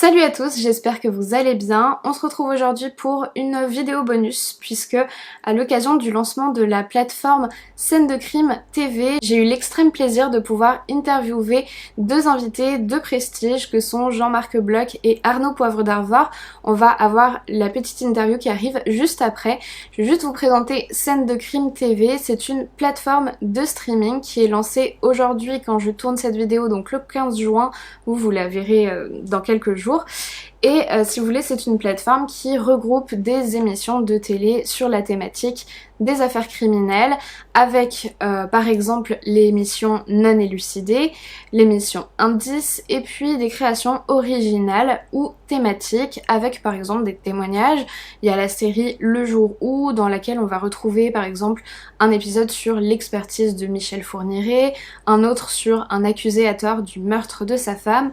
Salut à tous, j'espère que vous allez bien. On se retrouve aujourd'hui pour une vidéo bonus puisque à l'occasion du lancement de la plateforme Scène de Crime TV, j'ai eu l'extrême plaisir de pouvoir interviewer deux invités de prestige que sont Jean-Marc Bloch et Arnaud Poivre d'Arvor. On va avoir la petite interview qui arrive juste après. Je vais juste vous présenter Scène de Crime TV. C'est une plateforme de streaming qui est lancée aujourd'hui quand je tourne cette vidéo, donc le 15 juin, où vous la verrez dans quelques jours. Et si vous voulez, c'est une plateforme qui regroupe des émissions de télé sur la thématique des affaires criminelles avec par exemple l'émission Non élucidée, l'émission Indice et puis des créations originales ou thématiques avec par exemple des témoignages. Il y a la série Le Jour Où dans laquelle on va retrouver par exemple un épisode sur l'expertise de Michel Fourniret, un autre sur un accusé à tort du meurtre de sa femme.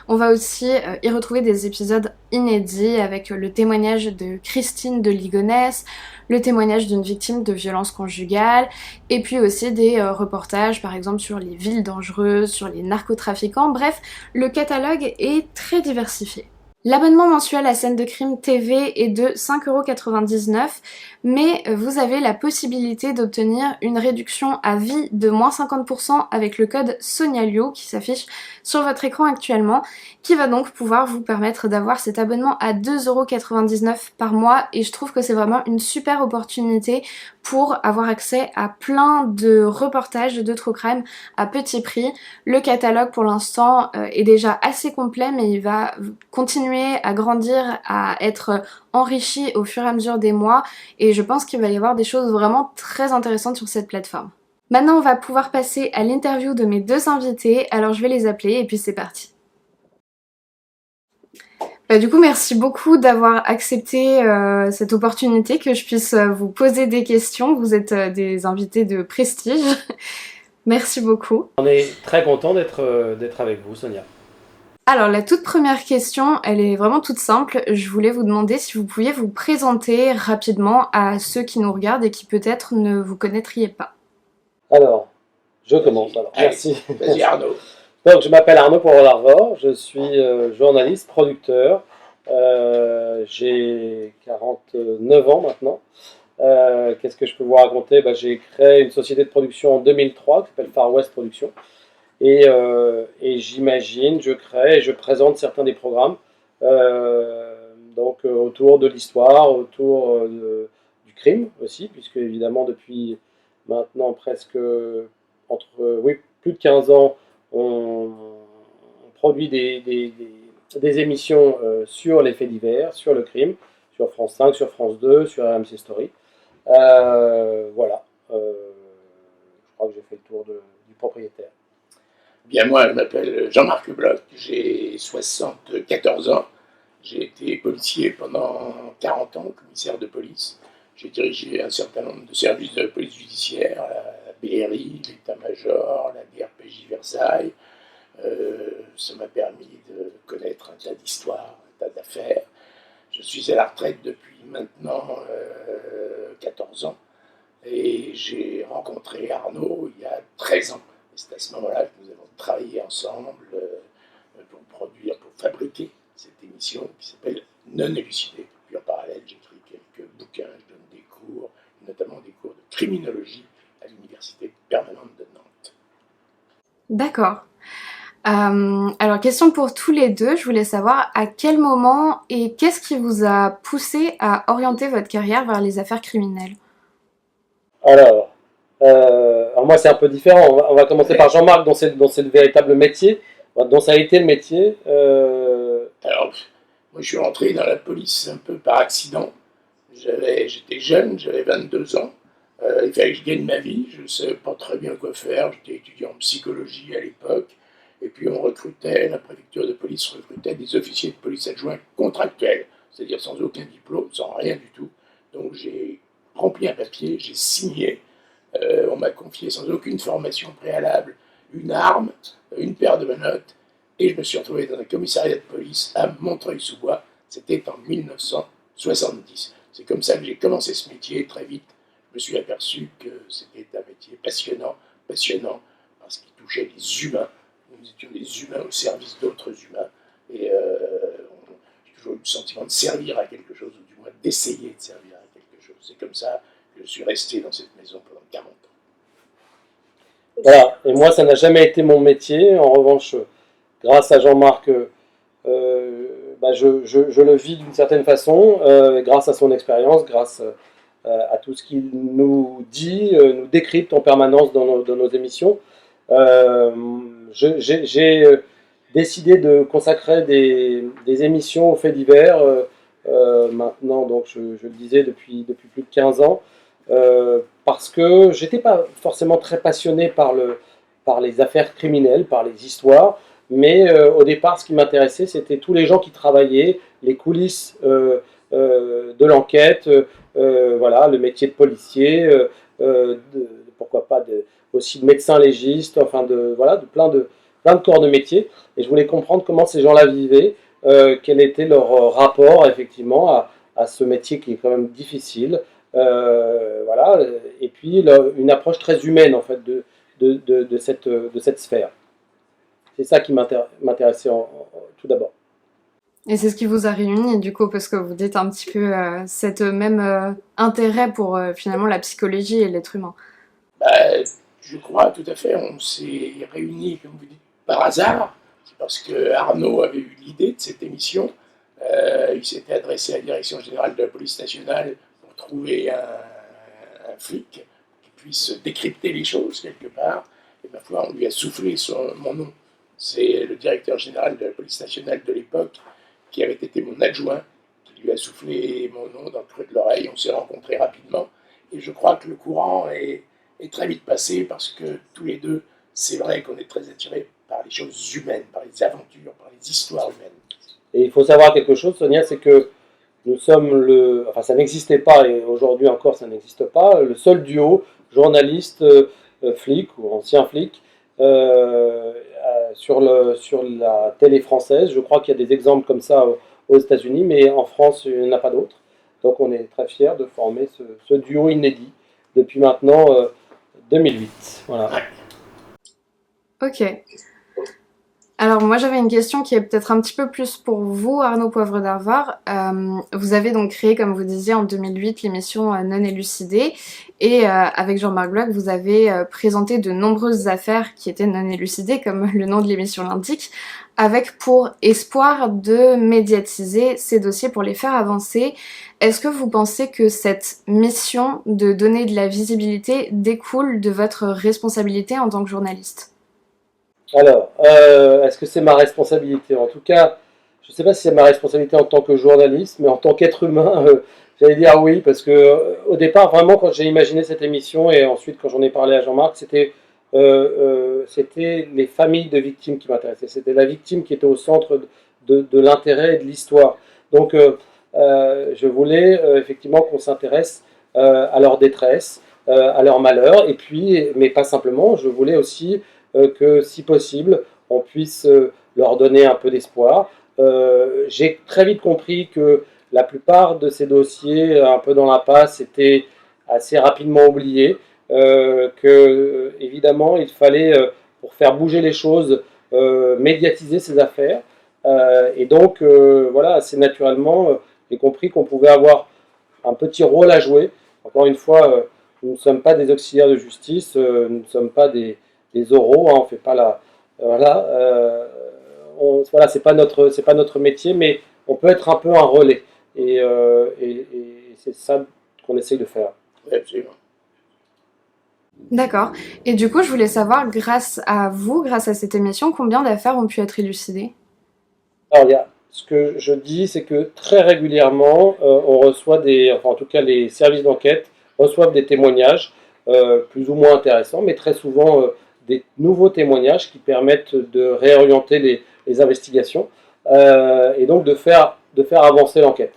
On va aussi y retrouver des épisodes inédits avec le témoignage de Christine de Ligonnès, le témoignage d'une victime de violence conjugale, et puis aussi des reportages par exemple sur les villes dangereuses, sur les narcotrafiquants. Bref, le catalogue est très diversifié. L'abonnement mensuel à Scène de Crime TV est de 5,99 €, mais vous avez la possibilité d'obtenir une réduction à vie de moins 50% avec le code SONIALIO qui s'affiche sur votre écran actuellement, qui va donc pouvoir vous permettre d'avoir cet abonnement à 2,99 € par mois, et je trouve que c'est vraiment une super opportunité pour avoir accès à plein de reportages de true crime à petit prix. Le catalogue pour l'instant est déjà assez complet, mais il va continuer à grandir, à être enrichi au fur et à mesure des mois, et je pense qu'il va y avoir des choses vraiment très intéressantes sur cette plateforme. Maintenant on va pouvoir passer à l'interview de mes deux invités, alors je vais les appeler et puis c'est parti. Du coup, merci beaucoup d'avoir accepté cette opportunité que je puisse vous poser des questions. Vous êtes des invités de prestige. Merci beaucoup. On est très content d'être avec vous, Sonia. Alors, la toute première question, elle est vraiment toute simple. Je voulais vous demander si vous pouviez vous présenter rapidement à ceux qui nous regardent et qui peut-être ne vous connaîtriez pas. Alors, je commence. Alors, merci. Vas-y Arnaud. Donc, je m'appelle Arnaud Poivre d'Arvor, je suis journaliste, producteur. J'ai 49 ans maintenant. Qu'est-ce que je peux vous raconter? J'ai créé une société de production en 2003 qui s'appelle Far West Productions. Et j'imagine, je crée et je présente certains des programmes autour de l'histoire, autour du crime aussi, puisque évidemment depuis maintenant presque plus de 15 ans, on produit des émissions sur les faits divers, sur le crime, sur France 5, sur France 2, sur RMC Story. Voilà, je crois que j'ai fait le tour du propriétaire. Bien, moi, je m'appelle Jean-Marc Bloch, j'ai 74 ans. J'ai été policier pendant 40 ans, commissaire de police. J'ai dirigé un certain nombre de services de police judiciaire, la BRI, l'état-major, la DRPJ Versailles. Ça m'a permis de connaître un tas d'histoires, un tas d'affaires. Je suis à la retraite depuis maintenant 14 ans. Et j'ai rencontré Arnaud il y a 13 ans. Et c'est à ce moment-là que nous avons travaillé ensemble pour fabriquer cette émission qui s'appelle Non élucidée. Puis en parallèle, j'écris quelques bouquins, je donne des cours, notamment des cours de criminologie à l'université permanente de Nantes. D'accord. Alors, question pour tous les deux, je voulais savoir à quel moment et qu'est-ce qui vous a poussé à orienter votre carrière vers les affaires criminelles? Alors moi c'est un peu différent. On va commencer par Jean-Marc, dont c'est le véritable métier, dont ça a été le métier. Alors, moi je suis rentré dans la police un peu par accident. J'étais jeune, j'avais 22 ans. Il fallait que je gagne ma vie, je ne savais pas très bien quoi faire. J'étais étudiant en psychologie à l'époque. Et puis la préfecture de police recrutait des officiers de police adjoints contractuels, c'est-à-dire sans aucun diplôme, sans rien du tout. Donc j'ai rempli un papier, j'ai signé. On m'a confié sans aucune formation préalable une arme, une paire de menottes, et je me suis retrouvé dans un commissariat de police à Montreuil-sous-Bois. C'était en 1970. C'est comme ça que j'ai commencé ce métier. Très vite, je me suis aperçu que c'était un métier passionnant, parce qu'il touchait les humains. Nous étions des humains au service d'autres humains, et sentiment de servir à quelque chose, ou du moins d'essayer de servir à quelque chose. C'est comme ça que je suis resté dans cette maison pendant 40 ans. Voilà, et moi ça n'a jamais été mon métier. En revanche, grâce à Jean-Marc, je le vis d'une certaine façon, grâce à son expérience, grâce à tout ce qu'il nous dit, nous décrypte en permanence dans nos émissions. J'ai décidé de consacrer des émissions aux faits divers, maintenant, donc je le disais, depuis plus de 15 ans, parce que j'étais pas forcément très passionné par les affaires criminelles, par les histoires, mais au départ, ce qui m'intéressait, c'était tous les gens qui travaillaient, les coulisses de l'enquête, voilà, le métier de policier, pourquoi pas aussi de médecin légiste, enfin voilà, de plein de corps de métier. Et je voulais comprendre comment ces gens-là vivaient, quel était leur rapport effectivement à ce métier qui est quand même difficile. Voilà, et puis une approche très humaine en fait de cette sphère. C'est ça qui m'intéressait tout d'abord. Et c'est ce qui vous a réunis, du coup, parce que vous dites un petit peu cet même intérêt pour finalement la psychologie et l'être humain. Je crois tout à fait, on s'est réunis, comme vous dites, par hasard. C'est parce que Arnaud avait eu l'idée de cette émission. Il s'était adressé à la Direction générale de la police nationale pour trouver un flic qui puisse décrypter les choses quelque part. Et ma foi, on lui a soufflé mon nom. C'est le directeur général de la police nationale de l'époque, qui avait été mon adjoint, qui lui a soufflé mon nom dans le creux de l'oreille. On s'est rencontrés rapidement. Et je crois que le courant est très vite passé, parce que tous les deux, c'est vrai qu'on est très attirés par les choses humaines, par les aventures, par les histoires humaines. Et il faut savoir quelque chose, Sonia, c'est que nous sommes enfin ça n'existait pas, et aujourd'hui encore ça n'existe pas, le seul duo journaliste, flic ou ancien flic, sur la télé française. Je crois qu'il y a des exemples comme ça aux États-Unis, mais en France il n'y en a pas d'autres. Donc on est très fiers de former ce duo inédit depuis maintenant 2008. Voilà. Ok. Alors moi j'avais une question qui est peut-être un petit peu plus pour vous, Arnaud Poivre d'Arvor. Vous avez donc créé, comme vous disiez, en 2008 l'émission Non élucidée, et avec Jean-Marc Bloch, vous avez présenté de nombreuses affaires qui étaient non élucidées, comme le nom de l'émission l'indique, avec pour espoir de médiatiser ces dossiers pour les faire avancer. Est-ce que vous pensez que cette mission de donner de la visibilité découle de votre responsabilité en tant que journaliste ? Alors, est-ce que c'est ma responsabilité? En tout cas, je ne sais pas si c'est ma responsabilité en tant que journaliste, mais en tant qu'être humain, j'allais dire oui, parce que au départ, vraiment, quand j'ai imaginé cette émission, et ensuite quand j'en ai parlé à Jean-Marc, c'était les familles de victimes qui m'intéressaient. C'était la victime qui était au centre de l'intérêt et de l'histoire. Donc, je voulais effectivement qu'on s'intéresse à leur détresse, à leur malheur, et puis, mais pas simplement, je voulais aussi que, si possible, on puisse leur donner un peu d'espoir. J'ai très vite compris que la plupart de ces dossiers, un peu dans l'impasse, étaient assez rapidement oubliés, que évidemment il fallait, pour faire bouger les choses, médiatiser ces affaires. Et donc, voilà, assez naturellement, j'ai compris qu'on pouvait avoir un petit rôle à jouer. Encore une fois, nous ne sommes pas des auxiliaires de justice, nous ne sommes pas des oraux, hein, on fait pas la, voilà, voilà, c'est pas notre métier, mais on peut être un peu un relais, et c'est ça qu'on essaye de faire. Oui, absolument. D'accord. Et du coup, je voulais savoir, grâce à vous, grâce à cette émission, combien d'affaires ont pu être élucidées ? Alors, ce que je dis, c'est que très régulièrement, on reçoit enfin en tout cas les services d'enquête reçoivent des témoignages plus ou moins intéressants, mais très souvent des nouveaux témoignages qui permettent de réorienter les investigations, et donc de faire avancer l'enquête.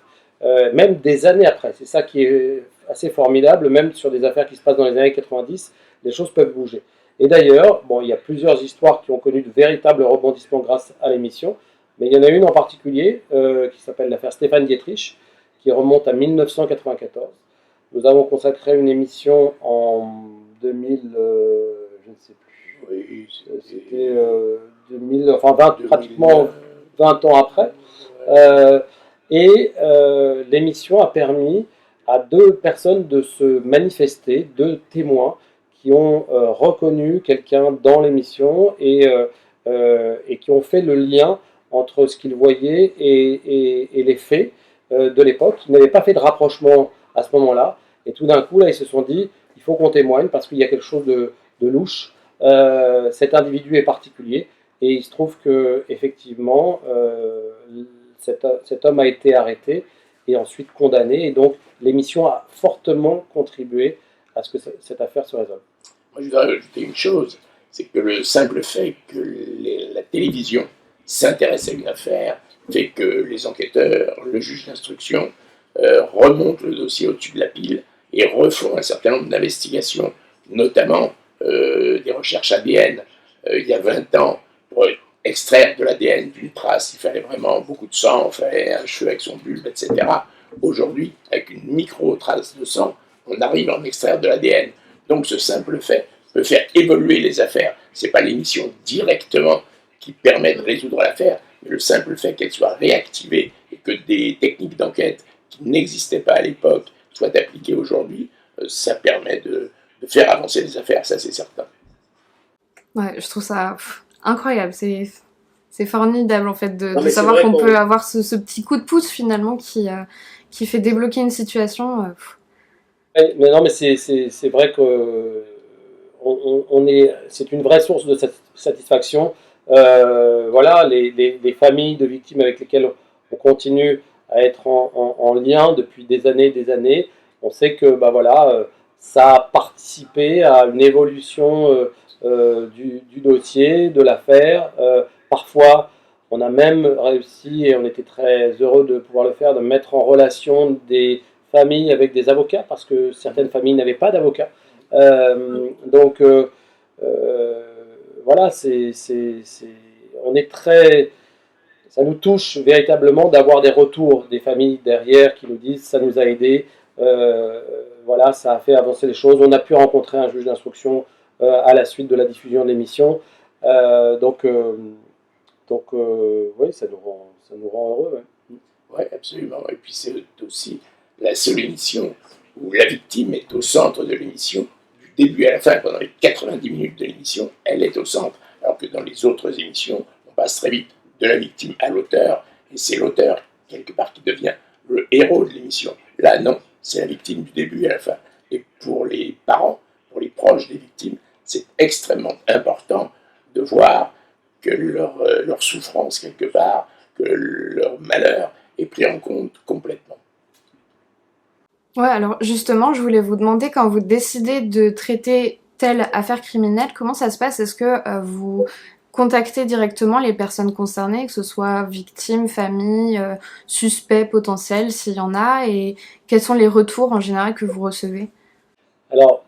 Même des années après, c'est ça qui est assez formidable, même sur des affaires qui se passent dans les années 90, les choses peuvent bouger. Et d'ailleurs, bon, il y a plusieurs histoires qui ont connu de véritables rebondissements grâce à l'émission, mais il y en a une en particulier qui s'appelle l'affaire Stéphane Dietrich, qui remonte à 1994. Nous avons consacré une émission en 2000, je ne sais plus, Oui, c'était 2000, enfin 20, pratiquement 20 ans après. Et l'émission a permis à 2 personnes de se manifester, 2 témoins qui ont reconnu quelqu'un dans l'émission et qui ont fait le lien entre ce qu'ils voyaient et les faits de l'époque. Ils n'avaient pas fait de rapprochement à ce moment-là. Et tout d'un coup, là, ils se sont dit, il faut qu'on témoigne parce qu'il y a quelque chose de louche. Cet individu est particulier. Et il se trouve que effectivement, cet homme a été arrêté et ensuite condamné. Et donc, l'émission a fortement contribué à ce que cette affaire se résolve. Moi, je voudrais ajouter une chose, c'est que le simple fait que la télévision s'intéresse à une affaire fait que les enquêteurs, le juge d'instruction, remontent le dossier au-dessus de la pile et refont un certain nombre d'investigations, notamment des recherches ADN. Il y a 20 ans, pour extraire de l'ADN d'une trace, il fallait vraiment beaucoup de sang, il fallait un cheveu avec son bulbe, etc. Aujourd'hui, avec une micro-trace de sang, on arrive à en extraire de l'ADN. Donc ce simple fait peut faire évoluer les affaires. Ce n'est pas l'émission directement qui permet de résoudre l'affaire, mais le simple fait qu'elle soit réactivée et que des techniques d'enquête qui n'existaient pas à l'époque soient appliquées aujourd'hui, ça permet de faire avancer les affaires, ça c'est certain. Ouais, je trouve ça incroyable, c'est formidable en fait Non, de mais savoir c'est vrai qu'on peut avoir ce petit coup de pouce finalement qui fait débloquer une situation. Mais non, mais c'est vrai que c'est une vraie source de satisfaction. Voilà, les familles de victimes avec lesquelles on continue à être en lien depuis des années, on sait que bah voilà, ça a participé à une évolution du dossier, de l'affaire. Parfois, on a même réussi, et on était très heureux de pouvoir le faire, de mettre en relation des familles avec des avocats, parce que certaines familles n'avaient pas d'avocats. Donc, voilà, on est très, ça nous touche véritablement d'avoir des retours des familles derrière qui nous disent ça nous a aidés, voilà, ça a fait avancer les choses. On a pu rencontrer un juge d'instruction à la suite de la diffusion de l'émission. Oui, ça nous rend heureux. Ouais. Oui, absolument. Et puis c'est aussi la seule émission où la victime est au centre de l'émission, du début à la fin, pendant les 90 minutes de l'émission, elle est au centre, alors que dans les autres émissions, on passe très vite de la victime à l'auteur, et c'est l'auteur, quelque part, qui devient le héros de l'émission. Là, non, c'est la victime du début à la fin. Et pour les parents, pour les proches des victimes, c'est extrêmement important de voir que leur souffrance, quelque part, que leur malheur est pris en compte complètement. Ouais, alors justement, je voulais vous demander quand vous décidez de traiter telle affaire criminelle, comment ça se passe? Est-ce que vous contactez directement les personnes concernées, que ce soit victimes, familles, suspects potentiels, s'il y en a, et quels sont les retours en général que vous recevez? Alors,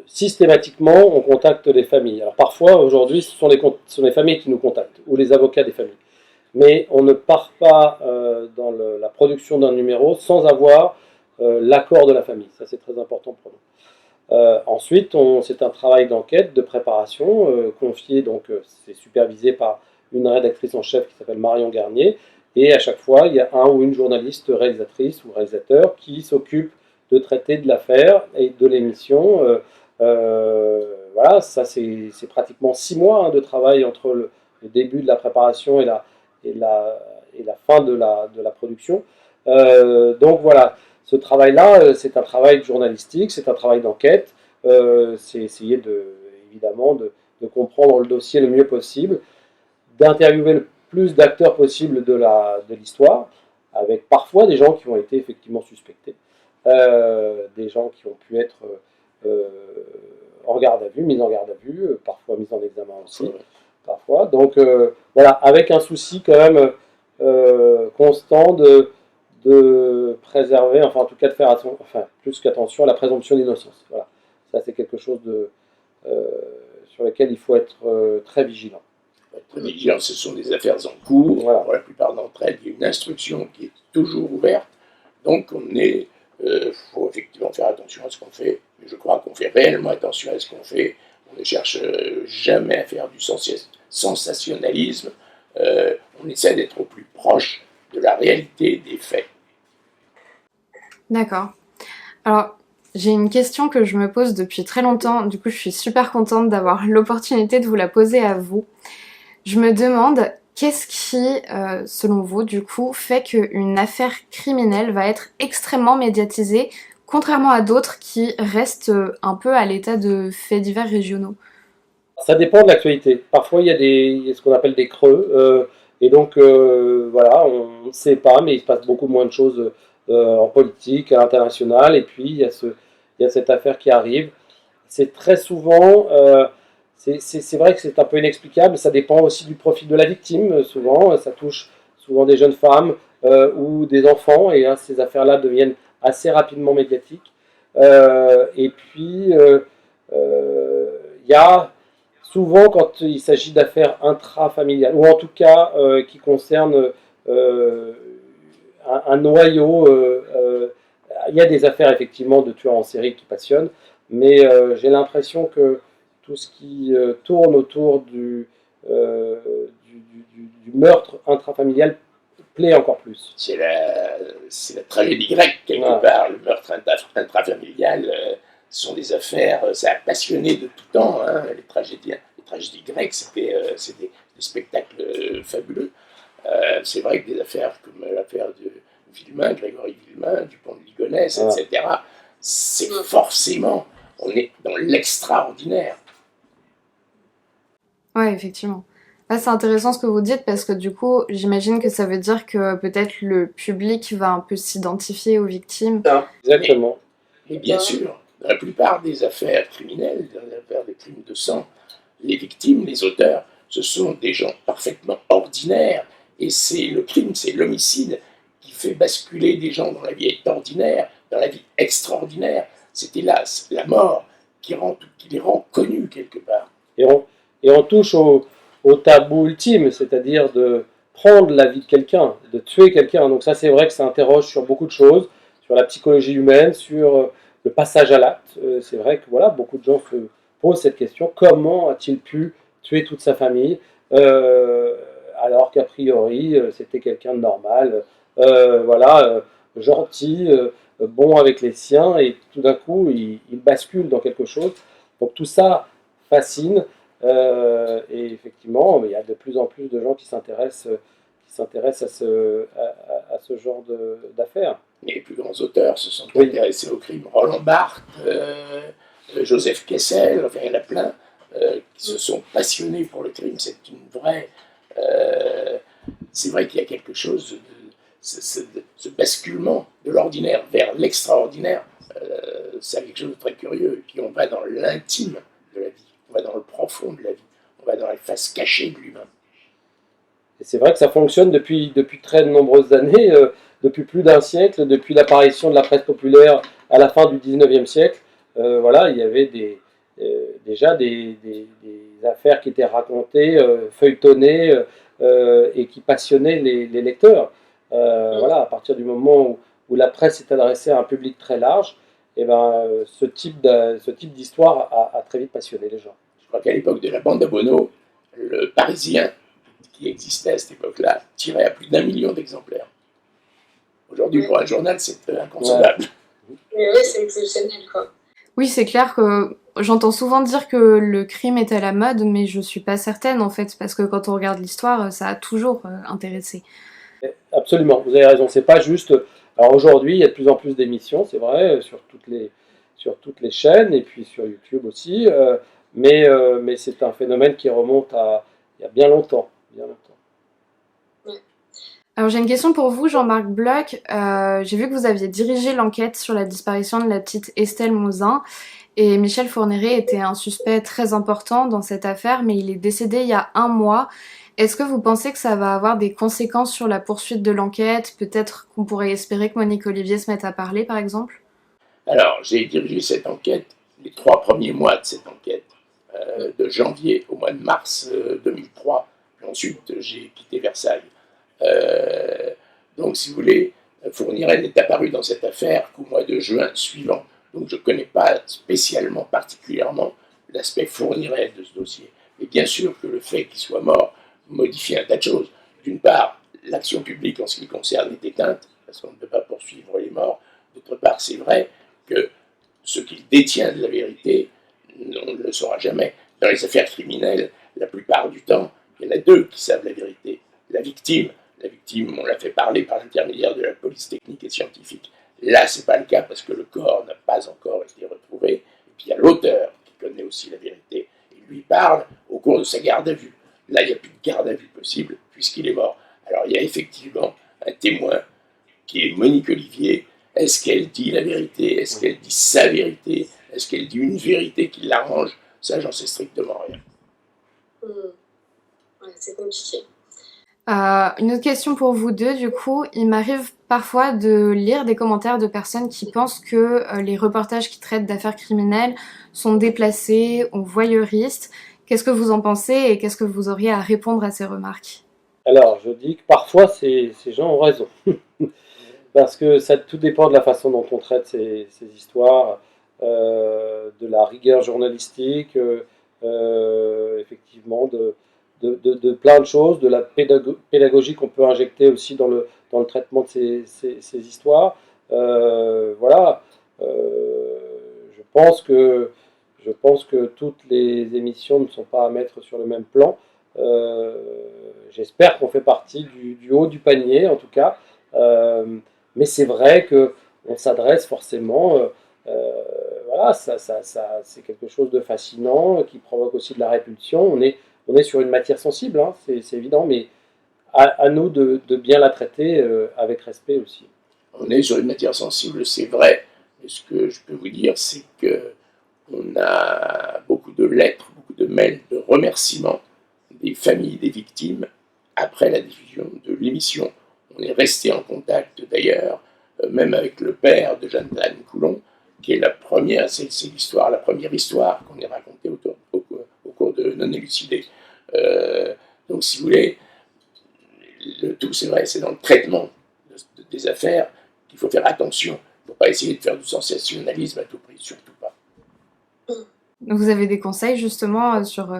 systématiquement, on contacte les familles. Alors parfois, aujourd'hui, ce sont les familles qui nous contactent, ou les avocats des familles. Mais on ne part pas dans la production d'un numéro sans avoir l'accord de la famille. Ça, c'est très important pour nous. Ensuite, c'est un travail d'enquête, de préparation, confié, donc c'est supervisé par une rédactrice en chef qui s'appelle Marion Garnier. Et à chaque fois, il y a un ou une journaliste réalisatrice ou réalisateur qui s'occupe de traiter de l'affaire et de l'émission. Voilà, ça c'est pratiquement 6 mois de travail entre le début de la préparation et la fin de la production. Donc voilà, ce travail-là, c'est un travail journalistique, c'est un travail d'enquête, c'est essayer évidemment de comprendre le dossier le mieux possible, d'interviewer le plus d'acteurs possible de l'histoire, avec parfois des gens qui ont été effectivement suspectés, des gens qui ont pu être en garde à vue, mis en garde à vue, parfois mis en examen aussi, parfois. Donc voilà, avec un souci quand même constant de préserver, enfin en tout cas de faire plus qu'attention à la présomption d'innocence. Voilà, ça c'est quelque chose sur lequel il faut être très vigilant. Très vigilant, ce sont des affaires en cours. Voilà. Pour la plupart d'entre elles, il y a une instruction qui est toujours ouverte. Donc faut effectivement faire attention à ce qu'on fait. Mais je crois qu'on fait réellement attention à ce qu'on fait. On ne cherche jamais à faire du sensationnalisme. On essaie d'être au plus proche de la réalité des faits. D'accord. Alors, j'ai une question que je me pose depuis très longtemps, du coup je suis super contente d'avoir l'opportunité de vous la poser à vous. Je me demande, qu'est-ce qui, selon vous, du coup, fait qu'une affaire criminelle va être extrêmement médiatisée, contrairement à d'autres qui restent un peu à l'état de faits divers régionaux? Ça dépend de l'actualité. Parfois, il y a ce qu'on appelle des creux. Et donc, voilà, on ne sait pas, mais il se passe beaucoup moins de choses en politique, à l'international. Et puis, il y a cette affaire qui arrive. C'est très souvent, c'est vrai que c'est un peu inexplicable. Ça dépend aussi du profil de la victime. Souvent, ça touche souvent des jeunes femmes ou des enfants. Et hein, ces affaires-là deviennent assez rapidement médiatiques. Et puis, il y a souvent, quand il s'agit d'affaires intrafamiliales, ou en tout cas qui concernent euh, un noyau, il y a des affaires effectivement de tueurs en série qui passionnent, mais j'ai l'impression que tout ce qui tourne autour euh, du meurtre intrafamilial plaît encore plus. C'est la tragédie grecque, quelque part. Le meurtre intrafamilial, sont des affaires, ça a passionné de tout temps. Hein. Les tragédies grecques, c'était des spectacles fabuleux. C'est vrai que des affaires comme l'affaire de Villemain, Grégory Villemain, Dupont de Ligonnès, etc., c'est forcément, on est dans l'extraordinaire. Ouais, effectivement. Là, c'est intéressant ce que vous dites parce que du coup, j'imagine que ça veut dire que peut-être le public va un peu s'identifier aux victimes. Exactement. Mais bien sûr, dans la plupart des affaires criminelles, dans les affaires des crimes de sang, les victimes, les auteurs, ce sont des gens parfaitement ordinaires. Et c'est le crime, c'est l'homicide qui fait basculer des gens dans la vie ordinaire, dans la vie extraordinaire. C'est hélas la mort qui les rend connus quelque part. Et on touche au tabou ultime, c'est-à-dire de prendre la vie de quelqu'un, de tuer quelqu'un. Donc ça, c'est vrai que ça interroge sur beaucoup de choses, sur la psychologie humaine, sur le passage à l'acte. C'est vrai que voilà, beaucoup de gens se posent cette question, comment a-t-il pu tuer toute sa famille alors qu'a priori c'était quelqu'un de normal, gentil, bon avec les siens, et tout d'un coup il bascule dans quelque chose. Donc tout ça fascine. Et effectivement, il y a de plus en plus de gens qui s'intéressent à ce genre d'affaires. Les plus grands auteurs se sont intéressés au crime. Roland Barthes, Joseph Kessel, enfin il y en a plein qui se sont passionnés pour le crime. C'est vrai qu'il y a quelque chose de ce basculement de l'ordinaire vers l'extraordinaire. C'est quelque chose de très curieux. Et puis on va dans l'intime de la vie. On va dans le profond de la vie, on va dans les faces cachées de l'humain. Et c'est vrai que ça fonctionne depuis très nombreuses années, depuis plus d'un siècle, depuis l'apparition de la presse populaire à la fin du 19e siècle. Voilà, il y avait déjà des affaires qui étaient racontées, feuilletonnées et qui passionnaient les lecteurs. Voilà, à partir du moment où la presse s'est adressée à un public très large, et ben, ce type d'histoire a très vite passionné les gens. Je crois qu'à l'époque de la bande à Bono, le Parisien, qui existait à cette époque-là, tirait à plus d'1 million d'exemplaires. Aujourd'hui, pour un journal, c'est inconcevable. Mais oui, c'est exceptionnel, quoi. Oui, c'est clair que j'entends souvent dire que le crime est à la mode, mais je suis pas certaine en fait, parce que quand on regarde l'histoire, ça a toujours intéressé. Absolument, vous avez raison, c'est pas juste. Alors aujourd'hui, il y a de plus en plus d'émissions, c'est vrai, sur toutes les chaînes et puis sur YouTube aussi, mais c'est un phénomène qui remonte à il y a bien longtemps, bien longtemps. Alors j'ai une question pour vous, Jean-Marc Bloch. J'ai vu que vous aviez dirigé l'enquête sur la disparition de la petite Estelle Mouzin, et Michel Fourniret était un suspect très important dans cette affaire, mais il est décédé il y a 1 mois. Est-ce que vous pensez que ça va avoir des conséquences sur la poursuite de l'enquête? Peut-être qu'on pourrait espérer que Monique Olivier se mette à parler, par exemple? Alors, j'ai dirigé cette enquête, les 3 premiers mois de cette enquête, de janvier au mois de mars 2003. Puis ensuite, j'ai quitté Versailles. Donc, si vous voulez, Fourniret n'est apparu dans cette affaire qu'au mois de juin suivant. Donc, je ne connais pas spécialement, particulièrement, l'aspect Fourniret de ce dossier. Mais bien sûr que le fait qu'il soit mort modifie un tas de choses. D'une part, l'action publique en ce qui concerne est éteinte, parce qu'on ne peut pas poursuivre les morts. D'autre part, c'est vrai que ce qu'il détient de la vérité, on ne le saura jamais. Dans les affaires criminelles, la plupart du temps, il y en a deux qui savent la vérité. La victime, on l'a fait parler par l'intermédiaire de la police technique et scientifique. Là, ce n'est pas le cas parce que le corps n'a pas encore été retrouvé. Et puis il y a l'auteur qui connaît aussi la vérité. Il lui parle au cours de sa garde à vue. Là, il n'y a plus de garde à vue possible puisqu'il est mort. Alors il y a effectivement un témoin qui est Monique Olivier. Est-ce qu'elle dit la vérité? Est-ce qu'elle dit sa vérité? Est-ce qu'elle dit une vérité qui l'arrange? Ça, j'en sais strictement rien. Ouais, c'est compliqué. Une autre question pour vous deux, du coup, il m'arrive parfois de lire des commentaires de personnes qui pensent que les reportages qui traitent d'affaires criminelles sont déplacés ou voyeuristes. Qu'est-ce que vous en pensez et qu'est-ce que vous auriez à répondre à ces remarques? Alors, je dis que parfois, ces gens ont raison. Parce que ça tout dépend de la façon dont on traite ces histoires, de la rigueur journalistique, effectivement, de plein de choses, de la pédagogie qu'on peut injecter aussi dans le traitement de ces histoires. Voilà. Je pense que toutes les émissions ne sont pas à mettre sur le même plan. J'espère qu'on fait partie du haut du panier, en tout cas. Mais c'est vrai qu'on s'adresse forcément, voilà, c'est quelque chose de fascinant, qui provoque aussi de la répulsion. On est sur une matière sensible, hein, c'est évident, mais à nous de bien la traiter avec respect aussi. On est sur une matière sensible, c'est vrai. Mais ce que je peux vous dire, c'est qu'on a beaucoup de lettres, beaucoup de mails, de remerciements des familles des victimes après la diffusion de l'émission. On est resté en contact d'ailleurs, même avec le père de Jeanne Coulon, qui est la première, c'est l'histoire, la première histoire qu'on ait racontée au cours de Non élucidé. Donc si vous voulez, le tout, c'est vrai, c'est dans le traitement des affaires qu'il faut faire attention. Il ne faut pas essayer de faire du sensationnalisme à tout prix, surtout pas. Vous avez des conseils justement sur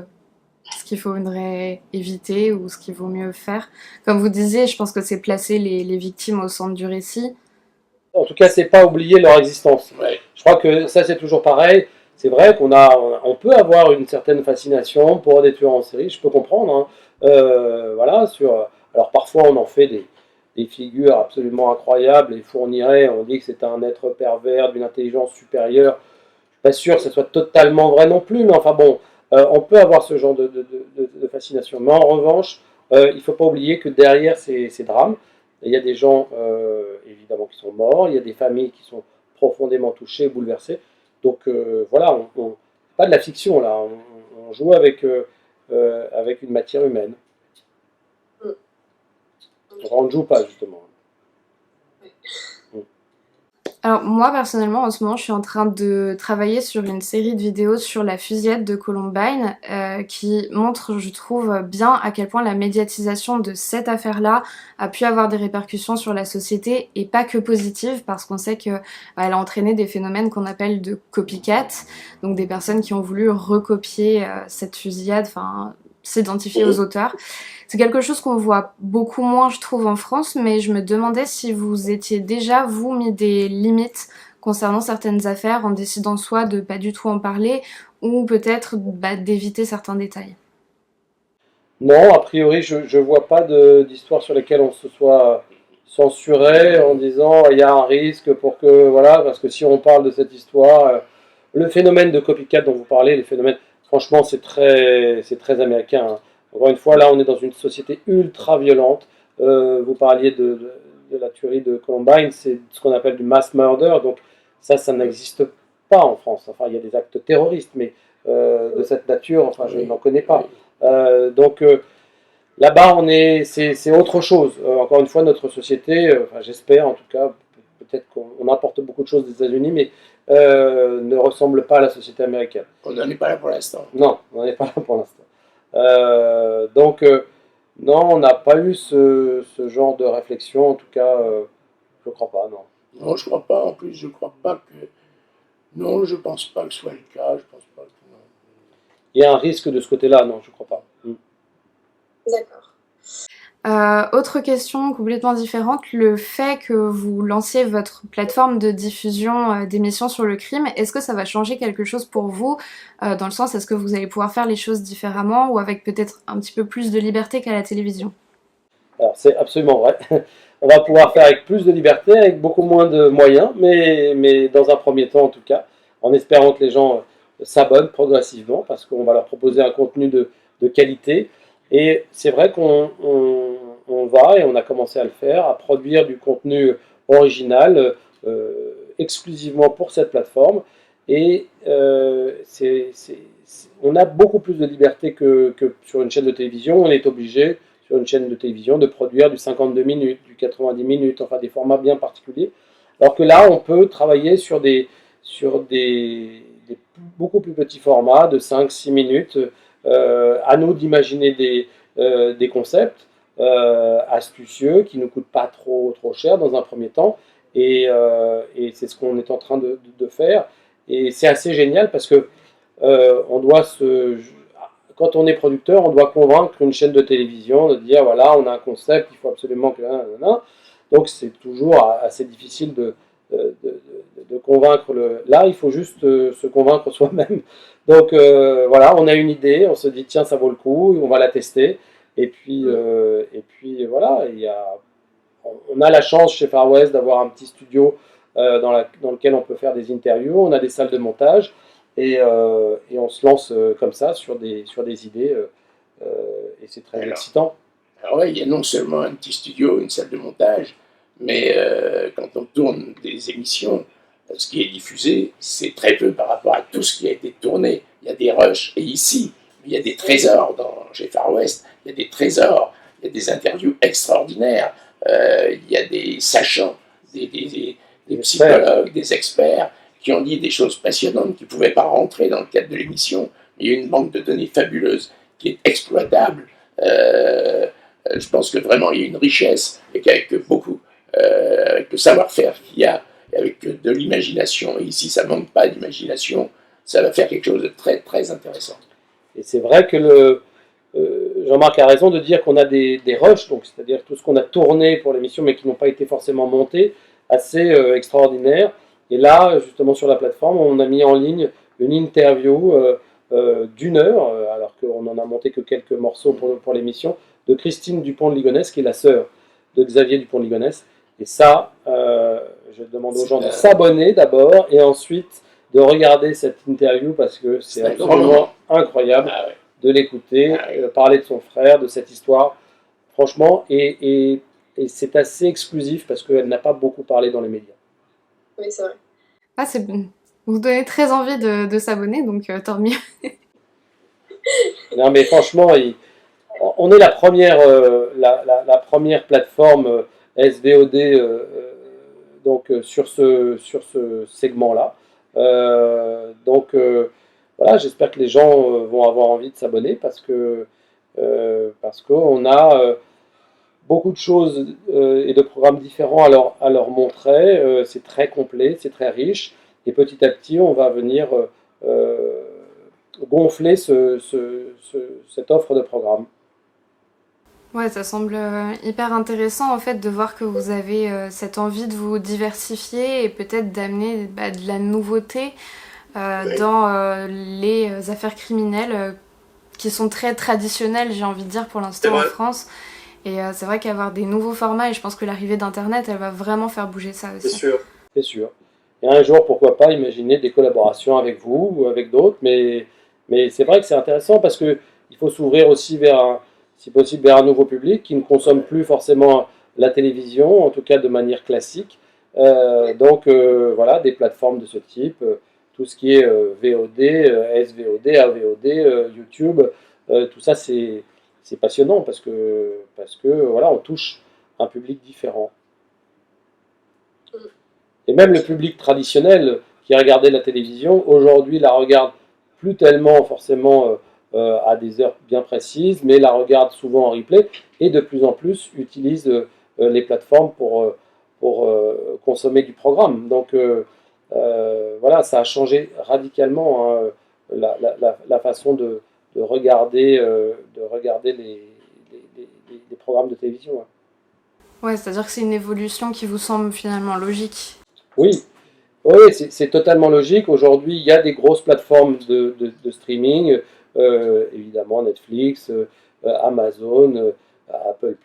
ce qu'il faudrait éviter ou ce qu'il vaut mieux faire? Comme vous disiez, je pense que c'est placer les victimes au centre du récit. En tout cas, c'est pas oublier leur existence. Ouais. Je crois que ça, c'est toujours pareil. C'est vrai on peut avoir une certaine fascination pour des tueurs en série, je peux comprendre. Hein. Voilà, alors parfois, on en fait des figures absolument incroyables et fournirait, on dit que c'est un être pervers d'une intelligence supérieure. Je suis pas sûr que ce soit totalement vrai non plus, mais enfin bon, on peut avoir ce genre de fascination. Mais en revanche, il ne faut pas oublier que derrière ces drames, il y a des gens évidemment qui sont morts, il y a des familles qui sont profondément touchées, bouleversées. Donc voilà, pas de la fiction là, on joue avec une matière humaine. On ne joue pas justement. Alors moi personnellement en ce moment je suis en train de travailler sur une série de vidéos sur la fusillade de Columbine qui montre je trouve bien à quel point la médiatisation de cette affaire-là a pu avoir des répercussions sur la société et pas que positives parce qu'on sait qu'elle a entraîné des phénomènes qu'on appelle de copycat, donc des personnes qui ont voulu recopier cette fusillade, enfin s'identifier aux auteurs. C'est quelque chose qu'on voit beaucoup moins, je trouve, en France, mais je me demandais si vous étiez déjà, vous, mis des limites concernant certaines affaires en décidant soit de pas du tout en parler ou peut-être d'éviter certains détails. Non, a priori, je ne vois pas d'histoire sur lesquelles on se soit censuré en disant il y a un risque pour que, voilà, parce que si on parle de cette histoire, le phénomène de copycat dont vous parlez, les phénomènes, franchement, c'est très américain. Hein. Encore une fois, là, on est dans une société ultra violente. Vous parliez de la tuerie de Columbine, c'est ce qu'on appelle du mass murder, donc ça n'existe pas en France. Enfin, il y a des actes terroristes, mais de cette nature, enfin, je n'en connais pas. Donc là-bas, c'est autre chose. Encore une fois, notre société, enfin, j'espère en tout cas, peut-être qu'on importe beaucoup de choses des États-Unis, mais ne ressemble pas à la société américaine. On n'en est pas là pour l'instant. Non, on n'en est pas là pour l'instant. Donc, non, on n'a pas eu ce genre de réflexion, en tout cas, je ne crois pas, non. Non, je ne crois pas. En plus, je ne crois pas que. Non, je ne pense pas que ce soit le cas. Je pense pas que. Non. Il y a un risque de ce côté-là, non, je ne crois pas. D'accord. Autre question complètement différente, le fait que vous lanciez votre plateforme de diffusion d'émissions sur le crime, est-ce que ça va changer quelque chose pour vous? Dans le sens, est-ce que vous allez pouvoir faire les choses différemment ou avec peut-être un petit peu plus de liberté qu'à la télévision? Alors, c'est absolument vrai. On va pouvoir faire avec plus de liberté, avec beaucoup moins de moyens, mais dans un premier temps en tout cas, en espérant que les gens s'abonnent progressivement, parce qu'on va leur proposer un contenu de qualité. Et c'est vrai qu'on va, et on a commencé à le faire, à produire du contenu original exclusivement pour cette plateforme. Et on a beaucoup plus de liberté que sur une chaîne de télévision. On est obligé sur une chaîne de télévision de produire du 52 minutes, du 90 minutes, enfin des formats bien particuliers. Alors que là, on peut travailler sur des beaucoup plus petits formats de 5-6 minutes. À nous d'imaginer des concepts astucieux qui ne coûtent pas trop cher dans un premier temps. Et c'est ce qu'on est en train de faire. Et c'est assez génial parce que on doit quand on est producteur, on doit convaincre une chaîne de télévision de dire voilà, on a un concept, il faut absolument que. Donc c'est toujours assez difficile de convaincre Là, il faut juste se convaincre soi-même. Donc voilà, on a une idée, on se dit tiens, ça vaut le coup, on va la tester. Et puis voilà, on a la chance chez Far West d'avoir un petit studio dans lequel on peut faire des interviews, on a des salles de montage. Et on se lance comme ça sur des idées et c'est très excitant. Alors ouais, il y a non seulement un petit studio, une salle de montage, mais quand on tourne des émissions, ce qui est diffusé, c'est très peu par rapport à tout ce qui a été tourné. Il y a des rushs, et ici, il y a des trésors chez Far West, il y a des trésors, il y a des interviews extraordinaires, il y a des sachants, des psychologues, des experts qui ont dit des choses passionnantes qui ne pouvaient pas rentrer dans le cadre de l'émission. Il y a une banque de données fabuleuse qui est exploitable. Je pense que vraiment il y a une richesse et qu'avec avec le savoir-faire qu'il y a, avec de l'imagination, et ici ça ne manque pas d'imagination, ça va faire quelque chose de très très intéressant. Et c'est vrai que Jean-Marc a raison de dire qu'on a des rushs, donc c'est-à-dire tout ce qu'on a tourné pour l'émission mais qui n'ont pas été forcément montés, assez extraordinaires. Et là, justement sur la plateforme, on a mis en ligne une interview d'une heure, alors qu'on n'en a monté que quelques morceaux pour l'émission, de Christine Dupont de Ligonnès, qui est la sœur de Xavier Dupont de Ligonnès. Et ça, je demande aux gens de s'abonner d'abord et ensuite de regarder cette interview parce que c'est absolument incroyable de l'écouter, parler de son frère, de cette histoire, franchement, et c'est assez exclusif parce qu'elle n'a pas beaucoup parlé dans les médias. Oui, c'est vrai. Ah, c'est bon. Vous donnez très envie de s'abonner, donc tant mieux. Non, mais franchement, on est la première plateforme SVOD donc, sur ce segment-là. Donc voilà, j'espère que les gens vont avoir envie de s'abonner parce qu'on a beaucoup de choses et de programmes différents à leur montrer. C'est très complet, c'est très riche. Et petit à petit, on va venir gonfler cette offre de programmes. Ouais, ça semble hyper intéressant en fait de voir que vous avez cette envie de vous diversifier et peut-être d'amener de la nouveauté dans les affaires criminelles qui sont très traditionnelles, j'ai envie de dire, pour l'instant en France. Et c'est vrai qu'avoir des nouveaux formats, et je pense que l'arrivée d'Internet, elle va vraiment faire bouger ça aussi. C'est sûr. C'est sûr. Et un jour, pourquoi pas, imaginer des collaborations avec vous ou avec d'autres. Mais c'est vrai que c'est intéressant parce qu'il faut s'ouvrir aussi si possible, vers un nouveau public qui ne consomme plus forcément la télévision, en tout cas de manière classique. Donc voilà, des plateformes de ce type, tout ce qui est VOD, SVOD, AVOD, YouTube, tout ça c'est passionnant parce que voilà, on touche un public différent. Et même le public traditionnel qui regardait la télévision, aujourd'hui la regarde plus tellement forcément à des heures bien précises, mais la regarde souvent en replay et de plus en plus utilise les plateformes pour consommer du programme. Donc voilà, ça a changé radicalement hein, la façon de regarder des programmes de télévision. Ouais, c'est-à-dire que c'est une évolution qui vous semble finalement logique. Oui, oui, c'est totalement logique. Aujourd'hui, il y a des grosses plateformes de streaming, évidemment Netflix, Amazon, Apple+,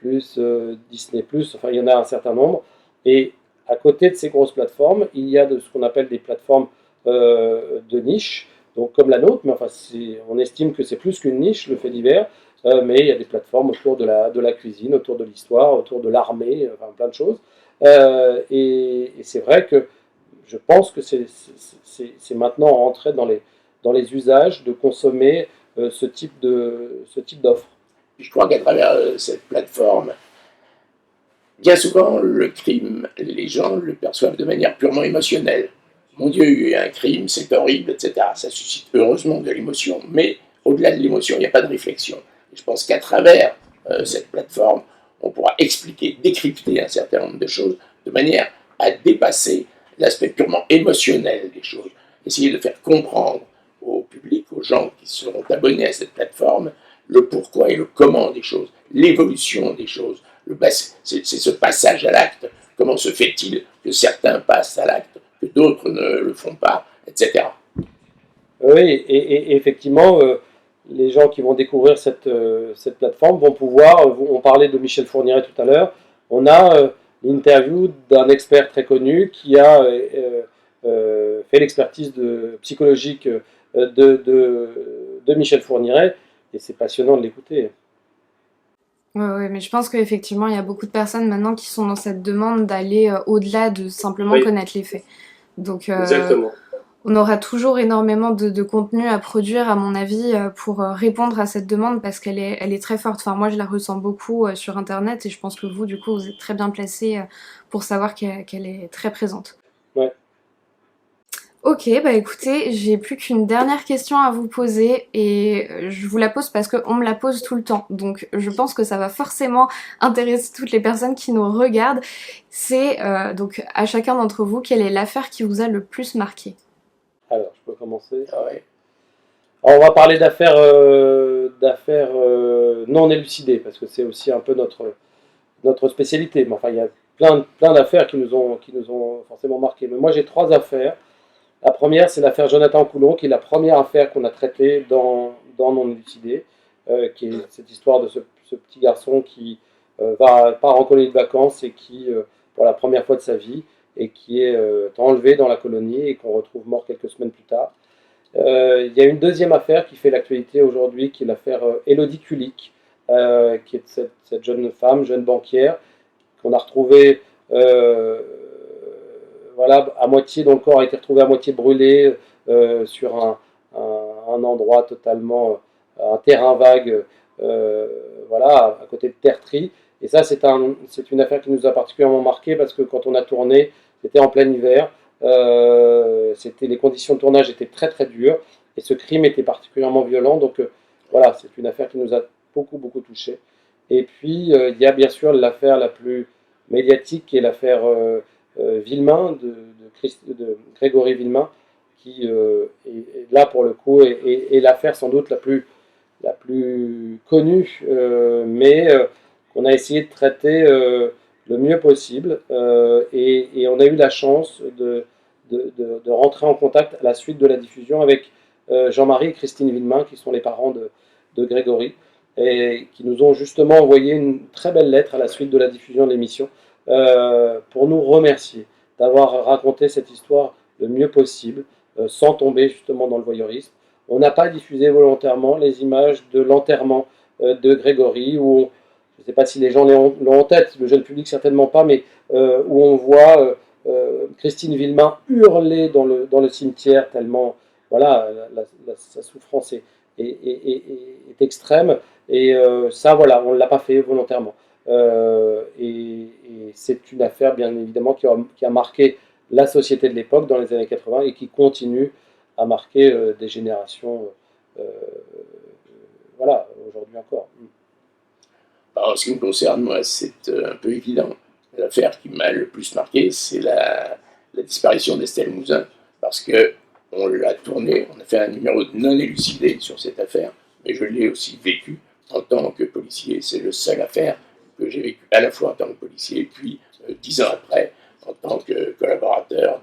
Disney+, enfin il y en a un certain nombre. Et à côté de ces grosses plateformes, il y a ce qu'on appelle des plateformes de niche, donc comme la nôtre, mais enfin on estime que c'est plus qu'une niche, le fait divers, mais il y a des plateformes autour de la cuisine, autour de l'histoire, autour de l'armée, enfin plein de choses. Et c'est vrai que je pense que c'est maintenant rentré dans les usages de consommer ce type d'offre. Je crois qu'à travers cette plateforme, bien souvent, le crime, les gens le perçoivent de manière purement émotionnelle. Mon Dieu, il y a eu un crime, c'est horrible, etc. Ça suscite heureusement de l'émotion, mais au-delà de l'émotion, il n'y a pas de réflexion. Et je pense qu'à travers cette plateforme, on pourra expliquer, décrypter un certain nombre de choses de manière à dépasser l'aspect purement émotionnel des choses. Essayer de faire comprendre au public, aux gens qui seront abonnés à cette plateforme, le pourquoi et le comment des choses, l'évolution des choses. C'est ce passage à l'acte. Comment se fait-il que certains passent à l'acte, que d'autres ne le font pas, etc. Oui, et effectivement, les gens qui vont découvrir cette plateforme vont pouvoir, on parlait de Michel Fourniret tout à l'heure, on a l'interview d'un expert très connu qui a fait l'expertise psychologique de Michel Fourniret, et c'est passionnant de l'écouter. Ouais, mais je pense qu'effectivement, il y a beaucoup de personnes maintenant qui sont dans cette demande d'aller au-delà de simplement connaître les faits. Donc, Exactement. on aura toujours énormément de contenu à produire, à mon avis, pour répondre à cette demande parce qu'elle est très forte. Enfin, moi, je la ressens beaucoup sur Internet et je pense que vous, du coup, vous êtes très bien placé pour savoir qu'elle est très présente. Ouais. Ok, bah écoutez, j'ai plus qu'une dernière question à vous poser et je vous la pose parce qu'on me la pose tout le temps. Donc je pense que ça va forcément intéresser toutes les personnes qui nous regardent. C'est donc à chacun d'entre vous, quelle est l'affaire qui vous a le plus marqué? Alors, je peux commencer. Ah ouais. Alors, on va parler d'affaires non élucidées, parce que c'est aussi un peu notre spécialité. Mais enfin, il y a plein d'affaires qui nous ont forcément marqué. Mais moi, j'ai trois affaires. La première, c'est l'affaire Jonathan Coulon, qui est la première affaire qu'on a traitée dans Non élucidé, qui est cette histoire de ce petit garçon qui part en colonie de vacances et qui, pour la première fois de sa vie, et qui est enlevé dans la colonie et qu'on retrouve mort quelques semaines plus tard. Il y a une deuxième affaire qui fait l'actualité aujourd'hui, qui est l'affaire Élodie Kulik, qui est cette jeune femme, jeune banquière, qu'on a retrouvée voilà, à moitié, dont le corps a été retrouvé à moitié brûlé sur un endroit totalement, un terrain vague, voilà, à côté de Tertry. Et ça, c'est une affaire qui nous a particulièrement marqué parce que quand on a tourné, c'était en plein hiver. Les conditions de tournage étaient très très dures et ce crime était particulièrement violent. Donc voilà, c'est une affaire qui nous a beaucoup touché. Et puis il y a bien sûr l'affaire la plus médiatique qui est l'affaire Villemain de Grégory Villemain, qui est là pour le coup est l'affaire sans doute la plus connue, mais qu'on a essayé de traiter le mieux possible. Et on a eu la chance de rentrer en contact à la suite de la diffusion avec Jean-Marie et Christine Villemain, qui sont les parents de Grégory, et qui nous ont justement envoyé une très belle lettre à la suite de la diffusion de l'émission pour nous remercier d'avoir raconté cette histoire le mieux possible, sans tomber justement dans le voyeurisme. On n'a pas diffusé volontairement les images de l'enterrement de Grégory, où je ne sais pas si les gens l'ont en tête, le jeune public certainement pas, mais où on voit Christine Villemain hurler dans le cimetière tellement voilà, sa souffrance est extrême. Et ça, voilà, on ne l'a pas fait volontairement. Et c'est une affaire, bien évidemment, qui a marqué la société de l'époque dans les années 80 et qui continue à marquer des générations voilà, aujourd'hui encore. En ce qui me concerne, moi, c'est un peu évident. L'affaire qui m'a le plus marqué, c'est la disparition d'Estelle Mouzin, parce que on l'a tourné, on a fait un numéro non élucidé sur cette affaire, mais je l'ai aussi vécu, en tant que policier. C'est le seul affaire que j'ai vécu à la fois en tant que policier, puis 10 ans après, en tant que collaborateur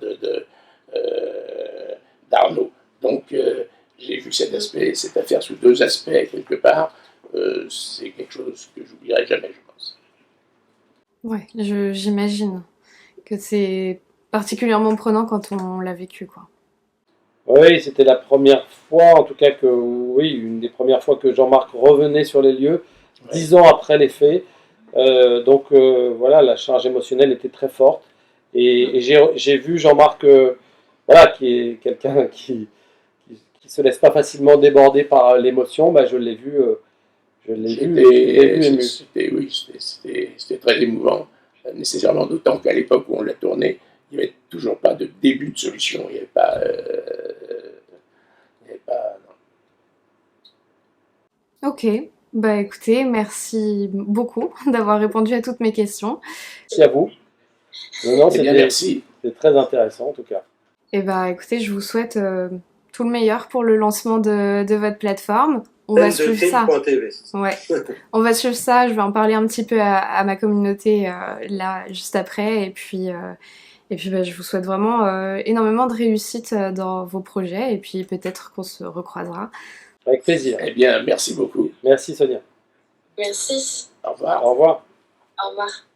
d'Arnaud. Donc, j'ai vu cette affaire sous deux aspects, quelque part. C'est quelque chose que j'oublierai jamais, je pense. Ouais, j'imagine que c'est particulièrement prenant quand on l'a vécu, quoi. Oui, c'était la première fois, en tout cas oui, une des premières fois que Jean-Marc revenait sur les lieux, Ouais. 10 ans après les faits. Donc voilà, la charge émotionnelle était très forte. Et j'ai vu Jean-Marc, voilà, qui est quelqu'un qui se laisse pas facilement déborder par l'émotion. Bah, je l'ai vu ému. C'était très émouvant, nécessairement, d'autant qu'à l'époque où on l'a tourné, il n'y avait toujours pas de début de solution. Il n'y avait pas. Non. Ok, bah écoutez, merci beaucoup d'avoir répondu à toutes mes questions. Merci à vous. Non, Eh bien, merci. c'était très intéressant en tout cas. Et bah écoutez, je vous souhaite tout le meilleur pour le lancement de votre plateforme. On va suivre ça. Ouais. On va suivre ça, je vais en parler un petit peu à ma communauté là juste après. Et puis bah, je vous souhaite vraiment énormément de réussite dans vos projets. Et puis peut-être qu'on se recroisera. Avec plaisir. Eh bien, merci beaucoup. Merci Sonia. Merci. Au revoir. Au revoir. Au revoir.